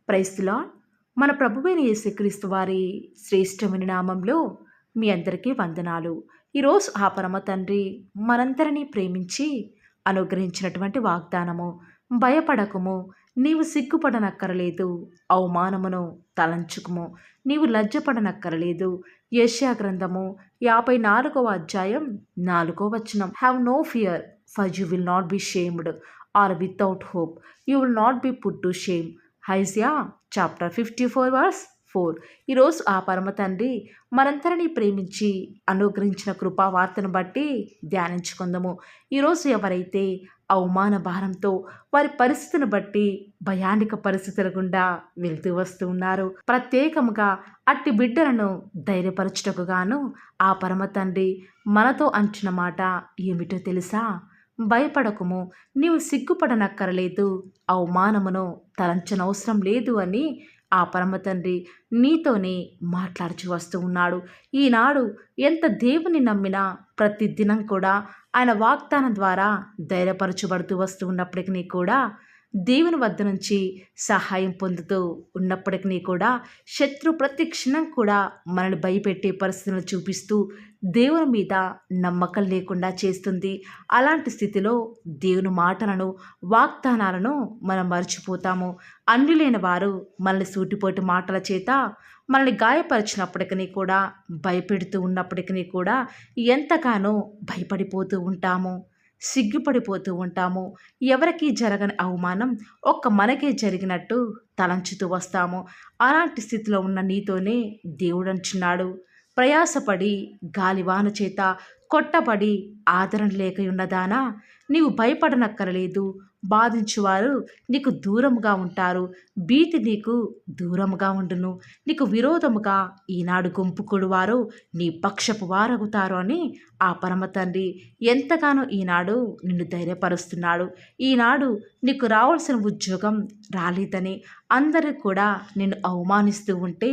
Praise the lord. మన ప్రభువైన యేసుక్రీస్తు వారి శ్రేష్టమైన నామంలో మీ అందరికీ వందనాలు. ఈరోజు ఆ పరమ తండ్రి మనందరినీ ప్రేమించి అనుగ్రహించినటువంటి వాగ్దానము, భయపడకుము, నీవు సిగ్గుపడనక్కరలేదు, అవమానమును తలంచుకుము, నీవు లజ్జపడనక్కరలేదు. యెషయా గ్రంథము 54వ అధ్యాయం 4వ వచనం. Have no fear, for you will not be shamed or without hope, you will not be put to shame. Isaiah chapter 54 verse 4. ఈరోజు ఆ పరమ తండ్రి మనందరినీ ప్రేమించి అనుగ్రహించిన కృపావార్తను బట్టి ధ్యానించుకుందాము. ఈరోజు ఎవరైతే అవమాన భారంతో వారి పరిస్థితిని బట్టి భయానిక పరిస్థితుల గుండా వెళ్తూ వస్తూ ఉన్నారు, ప్రత్యేకముగా అట్టి బిడ్డలను ధైర్యపరచుటకు గాను ఆ పరమ తండ్రి మనతో అంచిన మాట ఏమిటో తెలుసా? భయపడకుము, నీవు సిగ్గుపడనక్కరలేదు, అవమానమును తలంచనవసరం లేదు అని ఆ పరమ తండ్రి నీతోనే మాట్లాడుచు వస్తూ ఉన్నాడు. ఈనాడు ఎంత దేవుని నమ్మినా ప్రతి దినం కూడా ఆయన వాగ్దానం ద్వారా ధైర్యపరచబడుతూ వస్తూ ఉన్నప్పటికీ కూడా, దేవుని వద్ద నుంచి సహాయం పొందుతూ ఉన్నప్పటికీ కూడా, శత్రు ప్రతి క్షణం కూడా మనల్ని భయపెట్టే పరిస్థితులను చూపిస్తూ దేవుని మీద నమ్మకం లేకుండా చేస్తుంది. అలాంటి స్థితిలో దేవుని మాటలను, వాగ్దానాలను మనం మర్చిపోతాము. అన్యులైన వారు మనల్ని సూటిపోటి మాటల చేత మనల్ని గాయపరిచినప్పటికీ కూడా, భయపెడుతూ ఉన్నప్పటికీ కూడా ఎంతగానో భయపడిపోతూ ఉంటాము, సిగ్గుపడిపోతూ ఉంటాము. ఎవరికీ జరగని అవమానం ఒక్క మనకే జరిగినట్టు తలంచుతూ వస్తాము. అలాంటి స్థితిలో ఉన్న నీతోనే దేవుడు అంటున్నాడు, ప్రయాసపడి గాలివాన చేత కొట్టబడి ఆదరణ లేక ఉన్నదానా, నీవు భయపడనక్కరలేదు. బాధించువారు నీకు దూరముగా ఉంటారు, భీతి నీకు దూరముగా ఉండును. నీకు విరోధముగా ఈనాడు గుంపుకుడువారు నీ పక్షపు వారగుతారు అని ఆ పరమ తండ్రి ఎంతగానో ఈనాడు నిన్ను ధైర్యపరుస్తున్నాడు. ఈనాడు నీకు రావాల్సిన ఉద్యోగం రాలేదని అందరూ కూడా నిన్ను అవమానిస్తూ ఉంటే,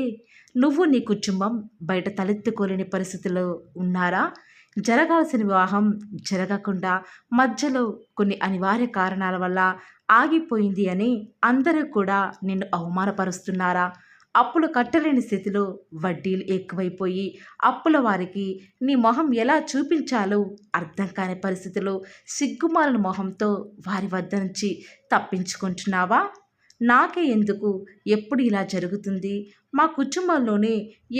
నువ్వు నీ కుటుంబం బయట తలెత్తుకోలేని పరిస్థితుల్లో ఉన్నారా? జరగాల్సిన వివాహం జరగకుండా మధ్యలో కొన్ని అనివార్య కారణాల వల్ల ఆగిపోయింది అని అందరూ కూడా నిన్ను అవమానపరుస్తున్నారా? అప్పులు కట్టలేని స్థితిలో వడ్డీలు ఎక్కువైపోయి అప్పుల వారికి నీ మొహం ఎలా చూపించాలో అర్థం కాని పరిస్థితిలో సిగ్గుమాలిన మొహంతో వారి వద్ద నుంచి తప్పించుకుంటున్నావా? నాకే ఎందుకు ఎప్పుడు ఇలా జరుగుతుంది, మా కుటుంబంలోనే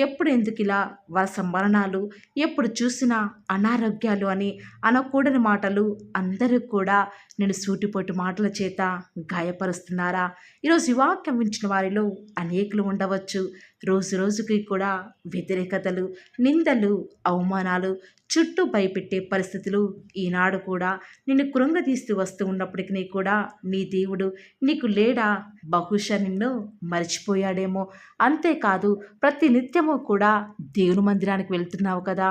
ఎప్పుడు ఎందుకు ఇలా వరుస మరణాలు, ఎప్పుడు చూసినా అనారోగ్యాలు అని అనకూడని మాటలు అందరూ కూడా నేను సూటిపోటు మాటల చేత గాయపరుస్తున్నారా? ఈరోజు ఈ వాక్యం వించిన వారిలో అనేకులు ఉండవచ్చు. రోజు రోజుకి కూడా వ్యతిరేకతలు, నిందలు, అవమానాలు, చుట్టూ భయపెట్టే పరిస్థితులు ఈనాడు కూడా నిన్ను కృంగదీస్తూ వస్తూ ఉన్నప్పటికీ కూడా నీ దేవుడు నీకు లేడా? బహుశా నిన్ను మర్చిపోయాడేమో. అంతేకాదు, ప్రతి నిత్యము కూడా దేవుని మందిరానికి వెళ్తున్నావు కదా,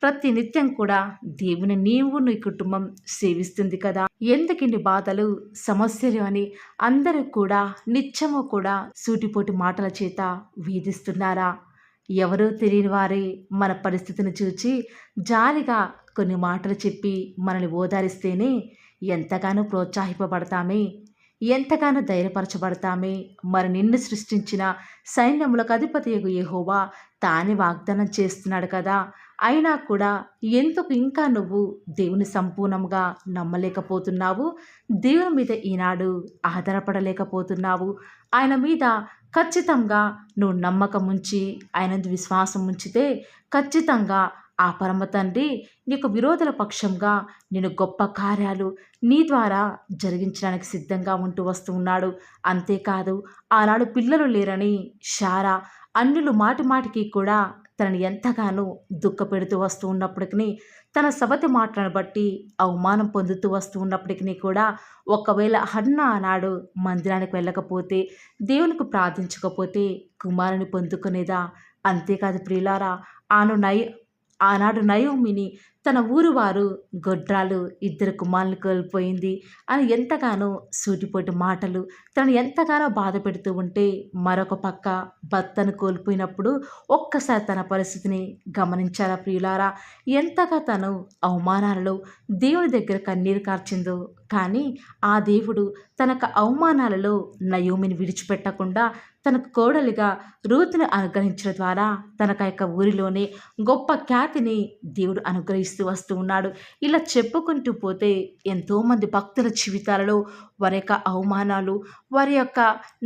ప్రతి నిత్యం కూడా దేవుని నీవు నీ కుటుంబం సేవిస్తుంది కదా, ఎందుకు ఇన్ని బాధలు, సమస్యలు అని అందరూ కూడా నిత్యము కూడా సూటిపోటి మాటల చేత వేధిస్తున్నారా? ఎవరో తెలియని వారే మన పరిస్థితిని చూచి జాలిగా కొన్ని మాటలు చెప్పి మనల్ని ఓదారిస్తేనే ఎంతగానో ప్రోత్సాహింపబడతామే, ఎంతగానో ధైర్యపరచబడతామే. మరి నిన్ను సృష్టించిన సైన్యములకు అధిపతియగు యెహోవా తానే వాగ్దానం చేస్తున్నాడు కదా, అయినా కూడా ఎందుకు ఇంకా నువ్వు దేవుని సంపూర్ణంగా నమ్మలేకపోతున్నావు? దేవుని మీద ఈనాడు ఆధారపడలేకపోతున్నావు? ఆయన మీద ఖచ్చితంగా నువ్వు నమ్మకం ఉంచి ఆయనందు విశ్వాసం ఉంచితే ఖచ్చితంగా ఆ పరమ తండ్రి నీకు విరోధుల పక్షంగా నేను గొప్ప కార్యాలు నీ ద్వారా జరిగించడానికి సిద్ధంగా ఉంటూ వస్తూ ఉన్నాడు. అంతేకాదు, ఆనాడు పిల్లలు లేరని శారా అన్యులు మాటి మాటికి కూడా తనని ఎంతగానో దుఃఖపెడుతూ వస్తూ ఉన్నప్పటికీ, తన సవతి మాటలను బట్టి అవమానం పొందుతూ వస్తూ ఉన్నప్పటికీ కూడా, ఒకవేళ హన్నా ఆనాడు మందిరానికి వెళ్ళకపోతే, దేవునికి ప్రార్థించకపోతే కుమారుని పొందుకునేదా? అంతేకాదు ప్రియులారా, ఆనాడు నయోమిని తన ఊరు వారు గొడ్రాలు 2 కుమారులు కోల్పోయింది అని ఎంతగానో సూటిపోటి మాటలు తనను ఎంతగానో బాధ పెడుతూ ఉంటే, మరొక పక్క భర్తను కోల్పోయినప్పుడు ఒక్కసారి తన పరిస్థితిని గమనించారా ప్రియులారా? ఎంతగా తను అవమానాలలో దేవుని దగ్గర కన్నీరు కార్చిందో కానీ ఆ దేవుడు తనకు అవమానాలలో నయోమిని విడిచిపెట్టకుండా తనకు కోడలిగా రూతును అనుగ్రహించడం ద్వారా తనకు ఆ యొక్క ఊరిలోనే గొప్ప ఖ్యాతిని దేవుడు అనుగ్రహిస్తూ వస్తూ ఉన్నాడు. ఇలా చెప్పుకుంటూ పోతే ఎంతోమంది భక్తుల జీవితాలలో వారి యొక్క అవమానాలు, వారి యొక్క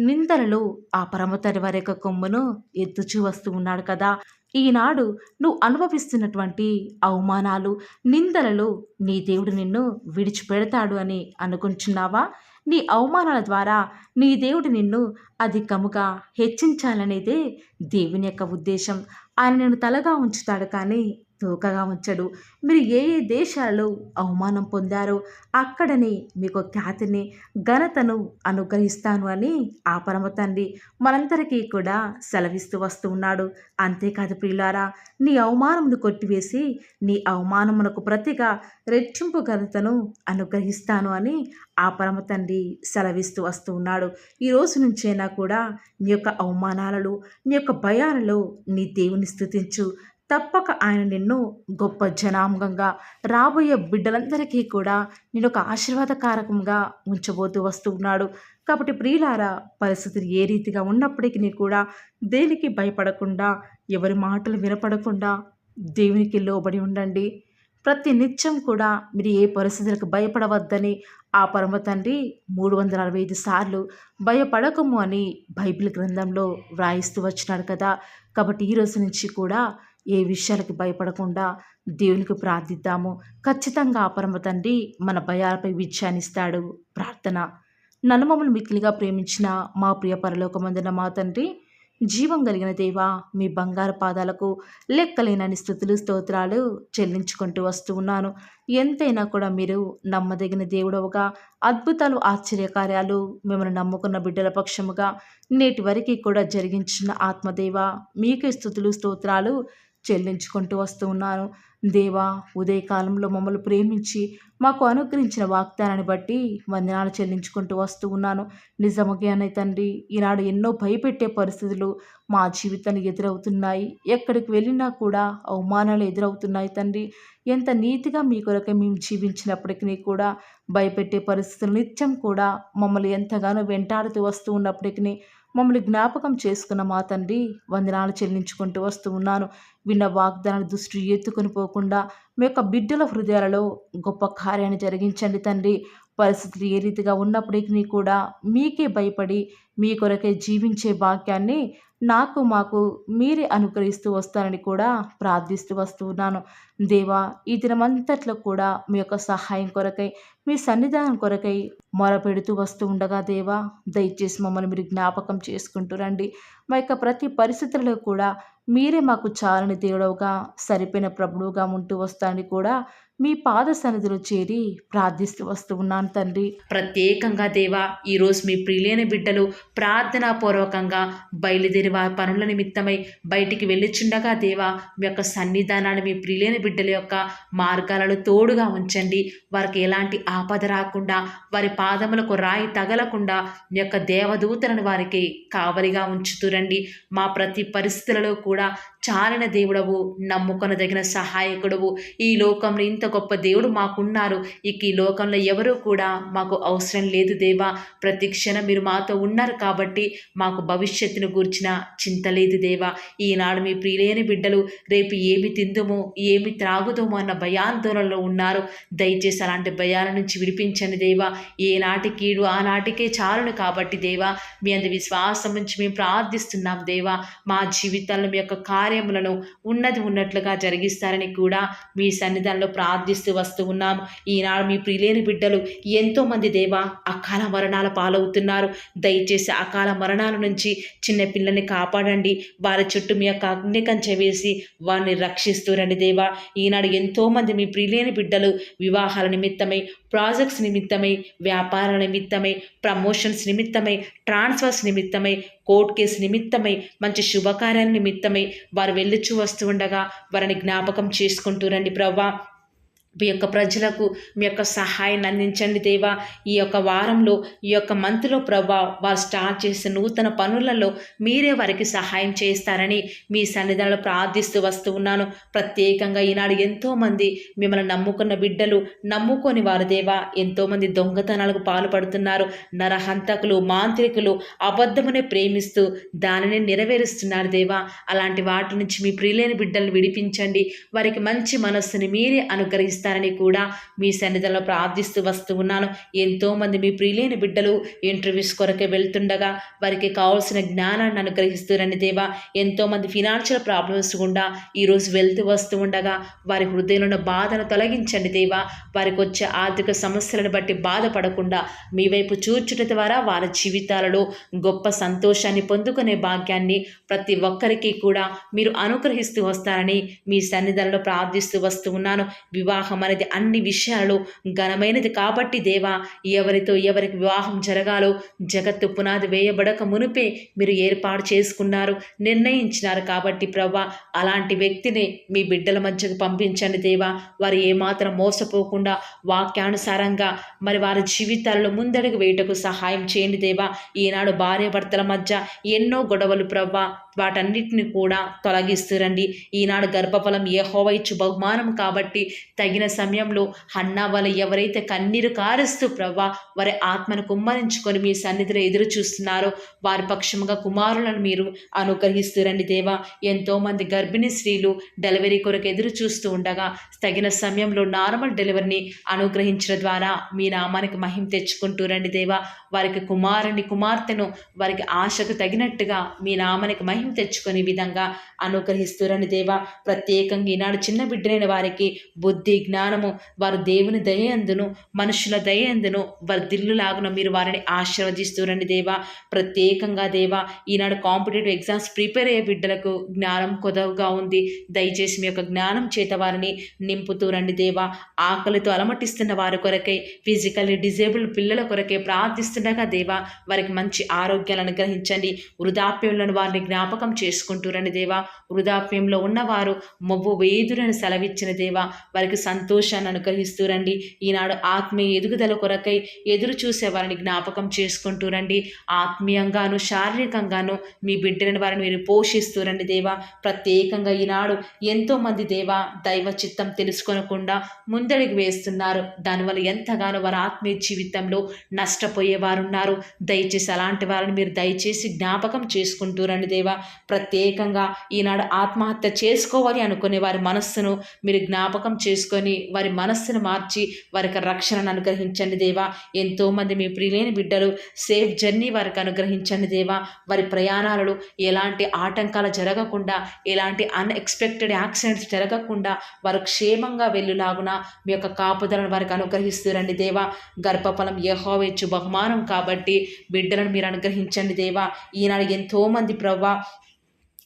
నిందలలో ఆ పరమతరి వారి యొక్క కొమ్మును ఎత్తుచూ వస్తూ ఉన్నాడు కదా. ఈనాడు నువ్వు అనుభవిస్తున్నటువంటి అవమానాలు, నిందలలో నీ దేవుడు నిన్ను విడిచిపెడతాడు అని అనుకుంటున్నావా? నీ అవమానాల ద్వారా నీ దేవుడు నిన్ను అధికముగా హెచ్చించాలనేదే దేవుని యొక్క ఉద్దేశం. ఆయన నిన్ను తలగా ఉంచుతాడు కానీ తోకగా ఉంచడు. మీరు ఏ ఏ దేశాలలో అవమానం పొందారో అక్కడని మీకు ఖ్యాతిని, ఘనతను అనుగ్రహిస్తాను అని ఆ పరమ తండ్రి మనందరికీ కూడా సెలవిస్తూ వస్తూ ఉన్నాడు. అంతేకాదు ప్రియులారా, నీ అవమానమును కొట్టివేసి నీ అవమానమునకు ప్రతిగా రెట్టింపు ఘనతను అనుగ్రహిస్తాను అని ఆ పరమ తండ్రి సెలవిస్తూ వస్తూ ఉన్నాడు. ఈ రోజు నుంచైనా కూడా నీ యొక్క అవమానాలలో, నీ యొక్క భయాలలో నీ దేవుని స్తుతించు. తప్పక ఆయన నిన్ను గొప్ప జనాంగంగా, రాబోయే బిడ్డలందరికీ కూడా నేను ఒక ఆశీర్వాదకారకంగా ఉంచబోతూ వస్తూ ఉన్నాడు. కాబట్టి ప్రియులారా, పరిస్థితులు ఏ రీతిగా ఉన్నప్పటికీ కూడా దేనికి భయపడకుండా, ఎవరి మాటలు వినపడకుండా దేవునికి లోబడి ఉండండి. ప్రతి నిత్యం కూడా మీరు ఏ పరిస్థితులకు భయపడవద్దని ఆ పరమ తండ్రి 365 సార్లు భయపడకము అని బైబిల్ గ్రంథంలో వ్రాయిస్తూ వచ్చినాడు కదా. కాబట్టి ఈ రోజు నుంచి కూడా ఏ విషయాలకు భయపడకుండా దేవునికి ప్రార్థిద్దాము. ఖచ్చితంగా ఆ పరమ తండ్రి మన భయాలపై విజయాన్నిస్తాడు. ప్రార్థన. నన్ను మమ్మల్ని మిక్కిలిగా ప్రేమించిన మా ప్రియ పరలోకమందున మా తండ్రి, జీవం కలిగిన దేవా, మీ బంగారు పాదాలకు లెక్కలేనన్ని స్తుతులు, స్తోత్రాలు చెల్లించుకుంటూ వస్తూ ఉన్నాను. ఎంతైనా కూడా మీరు నమ్మదగిన దేవుడవుగా, అద్భుతాలు, ఆశ్చర్యకార్యాలు మిమ్మల్ని నమ్ముకున్న బిడ్డల పక్షముగా నేటి వరకు కూడా జరిగించిన ఆత్మదేవ, మీకే స్తుతులు, స్తోత్రాలు చెల్లించుకుంటూ వస్తూ ఉన్నాను. దేవా, ఉదయకాలంలో మమ్మల్ని ప్రేమించి మాకు అనుగ్రహించిన వాగ్దానాన్ని బట్టి వందనాలు చెల్లించుకుంటూ వస్తూ ఉన్నాను. నిజముగానే తండ్రి, ఈనాడు ఎన్నో భయపెట్టే పరిస్థితులు మా జీవితాన్ని ఎదురవుతున్నాయి. ఎక్కడికి వెళ్ళినా కూడా అవమానాలు ఎదురవుతున్నాయి తండ్రి. ఎంత నీతిగా మీ కొరకే మేము జీవించినప్పటికీ కూడా భయపెట్టే పరిస్థితులు నిత్యం కూడా మమ్మల్ని ఎంతగానో వెంటాడుతూ వస్తూ ఉన్నప్పటికీ మమ్మల్ని జ్ఞాపకం చేసుకున్న మా తండ్రి, వందనాలు చెల్లించుకుంటూ వస్తూ ఉన్నాను. విన్న వాగ్దానాలు దృష్టి ఎత్తుకొని పోకుండా మీ యొక్క బిడ్డల హృదయాలలో గొప్ప కార్యాన్ని జరిగించండి తండ్రి. పరిస్థితులు ఏ రీతిగా ఉన్నప్పటికీ కూడా మీకే భయపడి మీ కొరకే జీవించే భాగ్యాన్ని మాకు మీరే అనుగ్రహిస్తూ వస్తారని కూడా ప్రార్థిస్తూ వస్తూ ఉన్నాను. దేవా, ఈ దినమంతట్లో కూడా మీ యొక్క సహాయం కొరకై, మీ సన్నిధానం కొరకై మొరపెడుతూ వస్తూ ఉండగా దేవా, దయచేసి మమ్మల్ని మీరు జ్ఞాపకం చేసుకుంటూ రండి. మా యొక్క ప్రతి పరిస్థితుల్లో కూడా మీరే మాకు చాలని దేవుడవుగా, సరిపోయిన ప్రభువుగా ఉంటూ వస్తానని కూడా మీ పాద సన్నిధిలో చేరి ప్రార్థిస్తూ వస్తూ ఉన్నాను తండ్రి. ప్రత్యేకంగా దేవా, ఈరోజు మీ ప్రియులైన బిడ్డలు ప్రార్థనాపూర్వకంగా బయలుదేరి వారి పనుల నిమిత్తమై బయటికి వెళ్ళిచుండగా దేవా, మీ యొక్క సన్నిధానాన్ని మీ ప్రియులైన బిడ్డల యొక్క మార్గాలలో తోడుగా ఉంచండి. వారికి ఎలాంటి ఆపద రాకుండా, వారి పాదములకు రాయి తగలకుండా మీ యొక్క దేవదూతలను వారికి కావలిగా ఉంచుతురండి. మా ప్రతి పరిస్థితులలో కూడా చాలిన దేవుడవు, నమ్ముకొనదగిన సహాయకుడవు. ఈ లోకంలో ఇంత గొప్ప దేవుడు మాకున్నారు. ఇక ఈ లోకంలో ఎవరూ కూడా మాకు అవసరం లేదు దేవా. ప్రతి క్షణం మీరు మాతో ఉన్నారు కాబట్టి మాకు భవిష్యత్తును గూర్చిన చింత లేదు దేవా. ఈనాడు మీ ప్రియులైన బిడ్డలు రేపు ఏమి తిందుమో, ఏమి త్రాగుదామో అన్న భయాందోళనలో ఉన్నారు. దయచేసి అలాంటి భయాల నుంచి విడిపించండి దేవా. ఏనాటి కీడు ఆనాటికే చాలును కాబట్టి దేవా, మీ అందు విశ్వాసం నుంచి మేము ప్రార్థిస్తున్నాం దేవా. మా జీవితాల్లో మీ యొక్క కార్యములను ఉన్నట్లుగా జరిగిస్తారని కూడా మీ సన్నిధానంలో ప్రార్థిస్తూ వస్తూ ఉన్నాము. ఈనాడు మీ ప్రియులైన బిడ్డలు ఎంతోమంది దేవా అకాల మరణాల పాలవుతున్నారు. దయచేసి అకాల మరణాల నుంచి చిన్న పిల్లల్ని కాపాడండి. వారి చుట్టూ మీ యొక్క అగ్ని కంచె వేసి వారిని రక్షిస్తూరండి దేవా. ఈనాడు ఎంతోమంది మీ ప్రియులైన బిడ్డలు వివాహాల నిమిత్తమై, ప్రాజెక్ట్స్ నిమిత్తమై, వ్యాపారాల నిమిత్తమై, ప్రమోషన్స్ నిమిత్తమై, ట్రాన్స్ఫర్స్ నిమిత్తమై, కోర్టు కేసు నిమిత్తమై, మంచి శుభకార్యాల నిమిత్తమై వారు వెళ్ళుచూ వస్తూ ఉండగా వారిని జ్ఞాపకం చేసుకుంటూ రండి ప్రవ్వా. మీ యొక్క ప్రజలకు మీ యొక్క సహాయాన్ని అందించండి దేవా. ఈ యొక్క వారంలో, ఈ యొక్క మంత్లో ప్రభా, వారు స్టార్ట్ చేసే నూతన పనులలో మీరే వారికి సహాయం చేస్తారని మీ సన్నిధానంలో ప్రార్థిస్తూ వస్తూ ఉన్నాను. ప్రత్యేకంగా ఈనాడు ఎంతోమంది మిమ్మల్ని నమ్ముకున్న బిడ్డలు, నమ్ముకొని వారు దేవా, ఎంతోమంది దొంగతనాలకు పాల్పడుతున్నారు. నరహంతకులు, మాంత్రికులు అబద్ధమునే ప్రేమిస్తూ దానిని నెరవేరుస్తున్నారు దేవా. అలాంటి వాటి నుంచి మీ ప్రియులైన బిడ్డలను విడిపించండి. వారికి మంచి మనస్సుని మీరే అనుగ్రహిస్తారు కూడా మీ సన్నిధిలో ప్రార్థిస్తూ వస్తూ ఉన్నాను. ఎంతోమంది మీ ప్రియులైన బిడ్డలు ఇంటర్వ్యూస్ కొరకే వెళ్తుండగా వారికి కావాల్సిన జ్ఞానాన్ని అనుగ్రహిస్తురండి దేవా. ఎంతోమంది ఫినాన్షియల్ ప్రాబ్లమ్స్ గుండా ఈరోజు వెళ్తూ వస్తూ ఉండగా వారి హృదయంలో ఉన్న బాధను తొలగించండి దేవా. వారికి వచ్చే ఆర్థిక సమస్యలను బట్టి బాధపడకుండా మీ వైపు చూచుట ద్వారా వారి జీవితాలలో గొప్ప సంతోషాన్ని పొందుకునే భాగ్యాన్ని ప్రతి ఒక్కరికి కూడా మీరు అనుగ్రహిస్తూ వస్తారని మీ సన్నిధిలో ప్రార్థిస్తూ వస్తూ ఉన్నాను. వివాహం అనేది అన్ని విషయాలలో ఘనమైనది కాబట్టి దేవా, ఎవరికి వివాహం జరగాలో జగత్తు పునాది వేయబడక మునిపే మీరు ఏర్పాటు చేసుకున్నారు, నిర్ణయించినారు కాబట్టి ప్రభా, అలాంటి వ్యక్తిని మీ బిడ్డల మధ్యకు పంపించండి దేవా. వారు ఏమాత్రం మోసపోకుండా వాక్యానుసారంగా మరి వారి జీవితాల్లో ముందడుగు వేయటకు సహాయం చేయండి దేవా. ఈనాడు భార్యాభర్తల మధ్య ఎన్నో గొడవలు ప్రభా, వాటన్నిటిని కూడా తొలగిస్తురండి. ఈనాడు గర్భఫలం యెహోవా ఇచ్చు బహుమానం కాబట్టి తగిన సమయంలో హన్నా వల్ల ఎవరైతే కన్నీరు కారుస్తూ ప్రభా వారి ఆత్మను కుమ్మరించుకొని మీ సన్నిధిలో ఎదురు చూస్తున్నారో వారి పక్షముగా కుమారులను మీరు అనుగ్రహిస్తురండి దేవా. ఎంతోమంది గర్భిణీ స్త్రీలు డెలివరీ కొరకు ఎదురు చూస్తూ ఉండగా తగిన సమయంలో నార్మల్ డెలివరీని అనుగ్రహించడం ద్వారా మీ నామానికి మహిమ తెచ్చుకుంటూ రండి దేవా. వారికి కుమార్తెను వారికి ఆశకు తగినట్టుగా మీ నామానికి మహిమ తెచ్చుకునే విధంగా అనుగ్రహిస్తురండి దేవా. ప్రత్యేకంగా ఈనాడు చిన్న బిడ్డలైన వారికి బుద్ధి జ్ఞానము వారు దేవుని దయందును మనుషుల దయందును వర్ధిల్లులాగున మీరు వారిని ఆశీర్వదిస్తురండి దేవా. ప్రత్యేకంగా దేవా, ఈనాడు కాంపిటేటివ్ ఎగ్జామ్స్ ప్రిపేర్ అయ్యే బిడ్డలకు జ్ఞానం కొదవగా ఉంది. దయచేసి మీ యొక్క జ్ఞానం చేత వారిని నింపుతూ రండి దేవా. ఆకలితో అలమటిస్తున్న వారి కొరకై, ఫిజికల్లీ డిజేబుల్డ్ పిల్లల కొరకై ప్రార్థిస్తుండగా దేవా, వారికి మంచి ఆరోగ్యాలను అనుగ్రహించండి. వృద్ధాప్యంలో వారిని జ్ఞాపకం చేసుకుంటూ రండి దేవా. వృద్ధాప్యంలో ఉన్నవారు మొవ్వు వేదురని సెలవిచ్చిన దేవా, వారికి సంతోషాన్ని అనుగ్రహిస్తూ రండి. ఈనాడు ఆత్మీయ ఎదుగుదల కొరకై ఎదురు చూసే వారిని జ్ఞాపకం చేసుకుంటూ రండి. ఆత్మీయంగాను శారీరకంగాను మీ బిడ్డలను వారిని మీరు పోషిస్తూ రండి దేవా. ప్రత్యేకంగా ఈనాడు ఎంతోమంది దేవా దైవ చిత్తం తెలుసుకోనకుండా ముందడుగు వేస్తున్నారు. దానివల్ల ఎంతగానో వారి ఆత్మీయ జీవితంలో నష్టపోయేవారున్నారు. దయచేసి అలాంటి వారిని మీరు దయచేసి జ్ఞాపకం చేసుకుంటూ రండి దేవా. ప్రత్యేకంగా ఈనాడు ఆత్మహత్య చేసుకోవాలి అనుకునే వారి మనస్సును మీరు జ్ఞాపకం చేసుకొని వారి మనస్సును మార్చి వారికి రక్షణను అనుగ్రహించండి దేవా. ఎంతోమంది మీ ప్రియులైన బిడ్డలు సేఫ్ జర్నీ వారికి అనుగ్రహించండి దేవా. వారి ప్రయాణాలలో ఎలాంటి ఆటంకాలు జరగకుండా, ఎలాంటి అన్ఎక్స్పెక్టెడ్ యాక్సిడెంట్స్ జరగకుండా వారు క్షేమంగా వెళ్ళులాగున మీ యొక్క కాపుదలను వారికి అనుగ్రహిస్తురండి దేవా. గర్భఫలం యెహోవా ఇచ్చు బహుమానం కాబట్టి బిడ్డలను మీరు అనుగ్రహించండి దేవా. ఈనాడు ఎంతోమంది ప్రవ్వా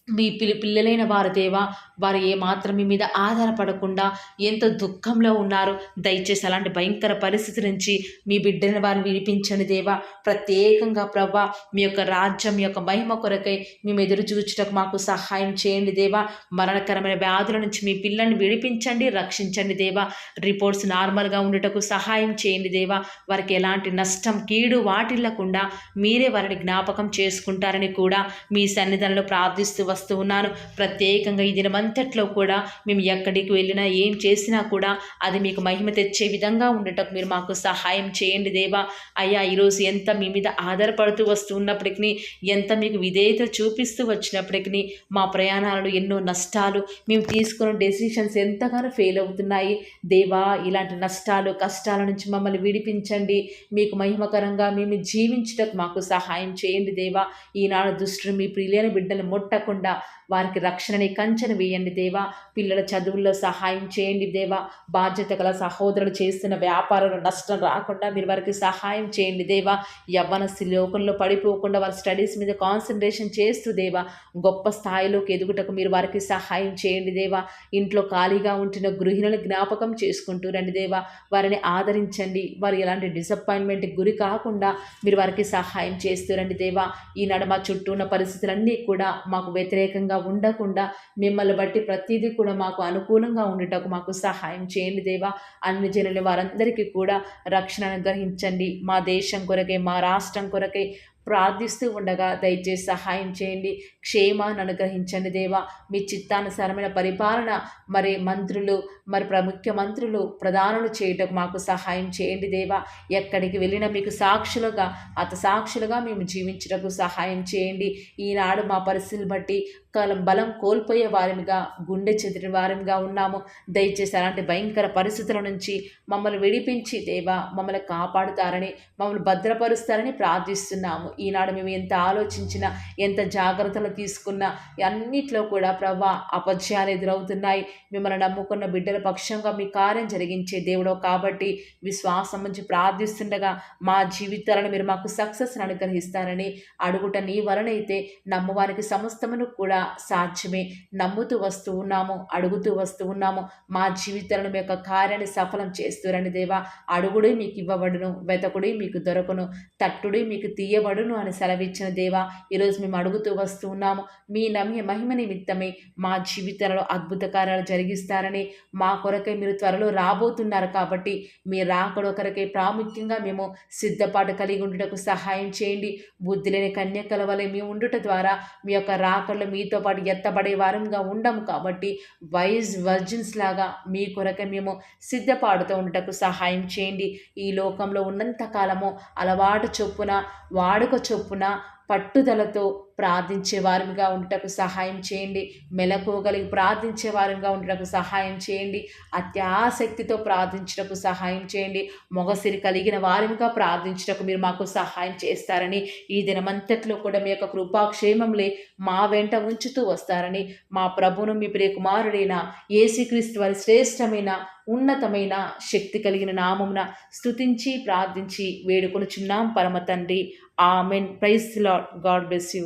మీ పిల్లలైన వారు దేవా, వారు ఏమాత్రం మీ మీద ఆధారపడకుండా ఎంతో దుఃఖంలో ఉన్నారు. దయచేసి అలాంటి భయంకర పరిస్థితి నుంచి మీ బిడ్డని వారిని విడిపించండి దేవా. ప్రత్యేకంగా ప్రభా, మీ యొక్క రాజ్యం, మీ యొక్క మహిమ కొరకై మేము ఎదురు చూచుటకు మాకు సహాయం చేయండి దేవా. మరణకరమైన వ్యాధుల నుంచి మీ పిల్లల్ని విడిపించండి, రక్షించండి దేవా. రిపోర్ట్స్ నార్మల్గా ఉండటకు సహాయం చేయండి దేవా. వారికి ఎలాంటి నష్టం, కీడు వాటిల్లకుండా మీరే వారిని జ్ఞాపకం చేసుకుంటారని కూడా మీ సన్నిధానంలో ప్రార్థిస్తూ వస్తూ ఉన్నాను. ప్రత్యేకంగా ఈ దినమంతట్లో కూడా మేము ఎక్కడికి వెళ్ళినా ఏం చేసినా కూడా అది మీకు మహిమ తెచ్చే విధంగా ఉండటకు మీరు మాకు సహాయం చేయండి దేవా. అయ్యా, ఈరోజు ఎంత మీ మీద ఆధారపడుతూ వస్తూ ఉన్నప్పటికీ, ఎంత మీకు విధేయత చూపిస్తూ వచ్చినప్పటికీ మా ప్రయాణాలలో ఎన్నో నష్టాలు, మేము తీసుకున్న డెసిషన్స్ ఎంతగానో ఫెయిల్ అవుతున్నాయి దేవా. ఇలాంటి నష్టాలు, కష్టాల నుంచి మమ్మల్ని విడిపించండి. మీకు మహిమకరంగా మేము జీవించటకు మాకు సహాయం చేయండి దేవా. ఈనాడు దుష్టులు మీ ప్రియులైన బిడ్డలు ముట్టకుండా వారికి రక్షణని కంచెను వేయండి దేవా. పిల్లల చదువుల్లో సహాయం చేయండి దేవా. బాధ్యత గల సహోదరులు చేస్తున్న వ్యాపారంలో నష్టం రాకుండా మీరు వారికి సహాయం చేయండి దేవా. యవ్వనస్తులు లోకంలో పడిపోకుండా వారి స్టడీస్ మీద కాన్సన్ట్రేషన్ చేస్తూ దేవా గొప్ప స్థాయిలోకి ఎదుగుటకు మీరు వారికి సహాయం చేయండి దేవా. ఇంట్లో ఖాళీగా ఉంటున్న గృహిణులు జ్ఞాపకం చేసుకుంటూ రండి దేవా. వారిని ఆదరించండి. వారు ఎలాంటి డిసప్పాయింట్మెంట్కి గురి కాకుండా మీరు వారికి సహాయం చేస్తూ రండి దేవా. ఈనాడు మా చుట్టూ ఉన్న పరిస్థితులన్నీ కూడా మాకు వ్యతిరేకంగా ఉండకుండా మిమ్మల్ని బట్టి బట్టి ప్రతిదీ కూడా మాకు అనుకూలంగా ఉండేటకు మాకు సహాయం చేయండి దేవా. అన్ని జనుల వారందరికీ కూడా రక్షణ అనుగ్రహించండి. మా దేశం కొరకే, మా రాష్ట్రం కొరకే ప్రార్థిస్తూ ఉండగా దయచేసి సహాయం చేయండి. క్షేమాన్ని అనుగ్రహించండి దేవా. మీ చిత్తానుసారమైన పరిపాలన మరి మంత్రులు, మరి ముఖ్యమంత్రులు, ప్రధానులు చేయటకు మాకు సహాయం చేయండి దేవా. ఎక్కడికి వెళ్ళినా మీకు సాక్షులుగా మేము జీవించటకు సహాయం చేయండి. ఈనాడు మా పరిస్థితులు బట్టి బలం కోల్పోయే వారిగా, గుండె చెదిరిన వారిగా ఉన్నాము. దయచేసి అలాంటి భయంకర పరిస్థితుల నుంచి మమ్మల్ని విడిపించి దేవా మమ్మల్ని కాపాడుతారని, మమ్మల్ని భద్రపరుస్తారని ప్రార్థిస్తున్నాము. ఈనాడు మేము ఎంత ఆలోచించినా, ఎంత జాగ్రత్తలు తీసుకున్నా అన్నిట్లో కూడా ప్రభా అపజయాలు ఎదురవుతున్నాయి. మిమ్మల్ని నమ్ముకున్న బిడ్డల పక్షంగా మీ కార్యం జరిగించే దేవుడు కాబట్టి విశ్వాసం నుంచి ప్రార్థిస్తుండగా మా జీవితాలను మీరు మాకు సక్సెస్ని అనుగ్రహిస్తారని అడుగుట నీ వలనైతే నమ్మవారికి సమస్తమును కూడా సాధ్యమే. నమ్ముతూ వస్తూ ఉన్నాము, అడుగుతూ వస్తూ ఉన్నాము. మా జీవితాలను మీ యొక్క కార్యాన్ని సఫలం చేస్తురని దేవా. అడుగుడే మీకు ఇవ్వబడును, వెతకుడే మీకు దొరకను, తట్టుడే మీకు తీయబడును అని సెలవిచ్చిన దేవా. ఈరోజు మేము అడుగుతూ వస్తూ ఉన్నాము. మీ మహిమ నిమిత్తమే మా జీవితాలలో అద్భుత కార్యాలు జరిగిస్తారని, మా కొరకై మీరు త్వరలో రాబోతున్నారు కాబట్టి మీ రాకడ కొరకై ప్రాముఖ్యంగా మేము సిద్ధపాటు కలిగి ఉండుటకు సహాయం చేయండి. బుద్ధి లేని కన్యకల వలె మేము ఉండుట ద్వారా మీ యొక్క రాకడలో మీతో పాటు ఎత్తబడే వారంగా ఉండము కాబట్టి వర్జిన్స్ లాగా మీ కొరకై మేము సిద్ధపాటుతో ఉండటకు సహాయం చేయండి. ఈ లోకంలో ఉన్నంత కాలము అలవాటు చొప్పున, వాడుక చొప్పున, పట్టుదలతో ప్రార్థించే వారిగా ఉండటకు సహాయం చేయండి. మెలకువగలిగి ప్రార్థించే వారిగా ఉండటకు సహాయం చేయండి. అత్యాసక్తితో ప్రార్థించటకు సహాయం చేయండి. మొగసిరి కలిగిన వారిగా ప్రార్థించటకు మీరు మాకు సహాయం చేస్తారని, ఈ దినమంతట్లో కూడా మీ యొక్క కృపాక్షేమంలే మా వెంట ఉంచుతూ వస్తారని, మా ప్రభువును మీ ప్రియకుమారుడైన యేసుక్రీస్తు వారి శ్రేష్టమైన ఉన్నతమైన శక్తి కలిగిన నామమున స్తుతించి ప్రార్థించి వేడుకొనుచున్నాం పరమ తండ్రి. Amen. Praise the lord. God bless you.